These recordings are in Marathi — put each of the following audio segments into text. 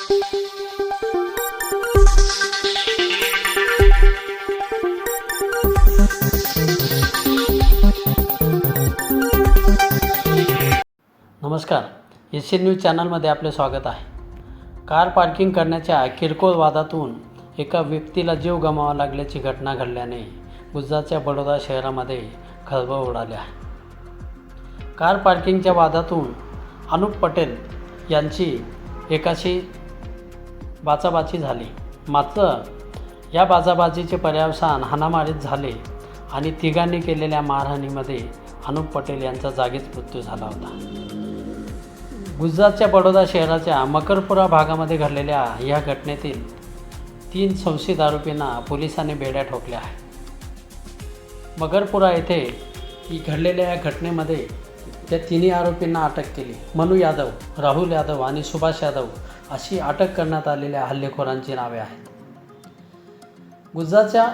नमस्कार, एशियन न्यूज चॅनलमध्ये आपले स्वागत आहे. कार पार्किंग करण्याच्या किरकोळ वादातून एका व्यक्तीला जीव गमावा लागल्याची घटना घडल्याने गुजरातच्या बडोदा शहरामध्ये खळबळ उडाली आहे. कार पार्किंगच्या वादातून अनुप पटेल यांची एकाशी बाचाबाची झाली. मात्र या बाचाबाचीचे पर्यवसान हाणामारीत झाले आणि तिघांनी केलेल्या मारहाणीमध्ये अनुप पटेल यांचा जागीच मृत्यू झाला होता. गुजरातच्या बडोदा शहराच्या मकरपुरा भागामध्ये घडलेल्या या घटनेतील 3 संशयित आरोपींना पोलिसांनी बेड्या ठोकल्या आहे. मकरपुरा येथे घडलेल्या या घटनेमध्ये त्या 3 आरोपींना अटक केली. मनु यादव, राहुल यादव आणि सुभाष यादव अशी अटक करण्यात आलेल्या हल्लेखोरांची नावे आहेत. गुजरातच्या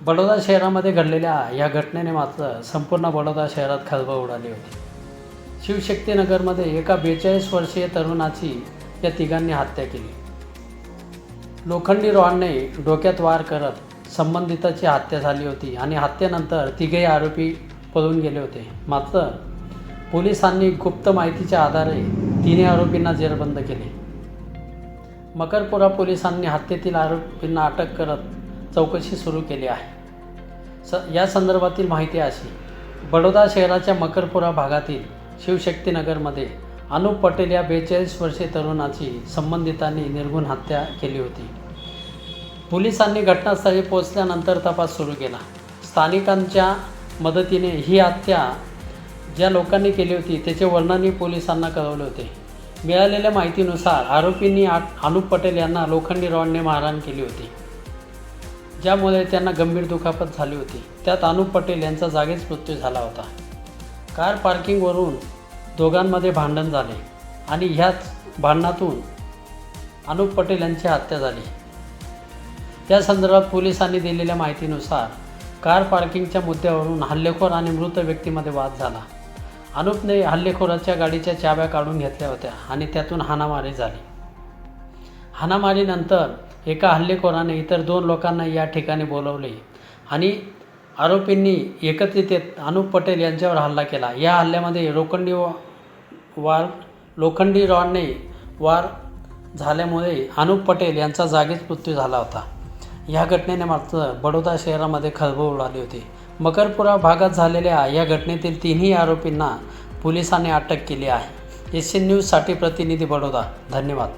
बडोदा शहरामध्ये घडलेल्या या घटनेने मात्र संपूर्ण बडोदा शहरात खळबळ उडाली होती. शिवशक्तीनगरमध्ये एका 42 वर्षीय तरुणाची या तिघांनी हत्या केली. लोखंडी रॉडने डोक्यात वार करत संबंधिताची हत्या झाली होती आणि हत्येनंतर तिघेही आरोपी पळून गेले होते. मात्र पोलिसांनी गुप्त माहितीच्या आधारे 3 आरोपींना जेरबंद केले. मकरपुरा पोलिसांनी हत्येतील आरोपींना अटक करत चौकशी सुरू केली आहे. या संदर्भातील माहिती अशी: बडोदा शहराच्या मकरपुरा भागातील शिवशक्तीनगरमध्ये अनुप पटेल या 42 वर्षीय तरुणाची संबंधितांनी निर्घृण हत्या केली होती. पोलिसांनी घटनास्थळी पोहोचल्यानंतर तपास सुरू केला. स्थानिकांच्या मदतीने ही हत्या ज्या लोकांनी केली होती त्याचे वर्णनही पोलिसांना कळवले होते. मिळालेल्या माहितीनुसार आरोपींनी अनुप पटेल यांना लोखंडी रॉडने मारहाण केली होती, ज्यामुळे त्यांना गंभीर दुखापत झाली होती. त्यात अनुप पटेल यांचा जागीच मृत्यू झाला होता. कार पार्किंगवरून दोघांमध्ये भांडण झाले आणि ह्याच भांडणातून अनुप पटेल यांची हत्या झाली. त्या संदर्भात पोलिसांनी दिलेल्या माहितीनुसार कार पार्किंगच्या मुद्द्यावरून हल्लेखोर आणि मृत व्यक्तीमध्ये वाद झाला. अनुपने हल्लेखोराच्या गाडीच्या चाव्या काढून घेतल्या होत्या आणि त्यातून हाणामारी झाली. हाणामारीनंतर एका हल्लेखोराने इतर 2 लोकांना या ठिकाणी बोलवले आणि आरोपींनी एकत्रित येत अनुप पटेल यांच्यावर हल्ला केला. या हल्ल्यामध्ये लोखंडी रॉडने वार झाल्यामुळे अनुप पटेल यांचा जागीच मृत्यू झाला होता. या घटनेने मात्र बडोदा शहरामध्ये खळबळ उडाली होती. मकरपुरा भागात झालेल्या या घटनेतील 3 आरोपींना पोलिसांनी अटक केली आहे. एशियन न्यूजसाठी प्रतिनिधी बडोदा. धन्यवाद.